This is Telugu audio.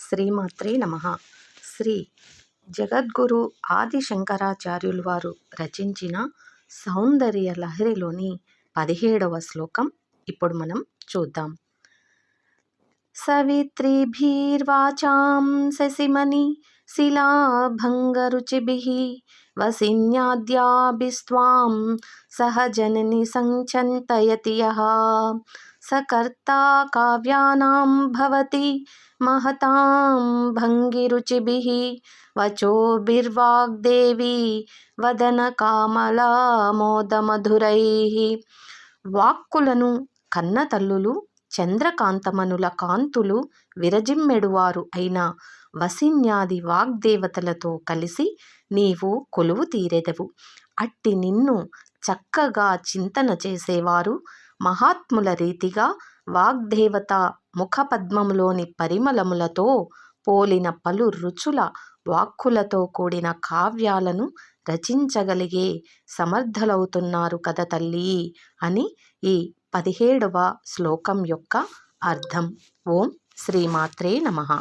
శ్రీమాత్రే నమః. శ్రీ జగద్గురు ఆది శంకరాచార్యులు వారు రచించిన సౌందర్య లహరిలోని 17వ శ్లోకం ఇప్పుడు మనం చూద్దాం. సవిత్రీభిర్వాచాం శశిమణి శిలాభంగరుచిభిః వసిన్యాద్యాభిస్త్వాం సహజనని సంచంతయతి యః సకర్తా కావ్యానాం భవతి మహతాం భంగిరుచిభిః వచోభిర్వాగ్దేవి వదన కామలామోదమధురైః. వాక్కులను కన్న తల్లులు చంద్రకాంతమనుల కాంతులు విరజిమ్మెడువారు అయిన వసిన్యాది వాగ్దేవతలతో కలిసి నీవు కొలువు తీరెదవు. అట్టి నిన్ను చక్కగా చింతన చేసేవారు మహాత్ముల రీతిగా వాగ్దేవత ముఖపద్మములోని పరిమళములతో పోలిన పలు రుచుల వాక్కులతో కూడిన కావ్యాలను రచించగలిగే సమర్థులవుతున్నారు కదా తల్లి అని ఈ 17వ శ్లోకం యొక్క అర్థం. ఓం శ్రీమాత్రే నమః.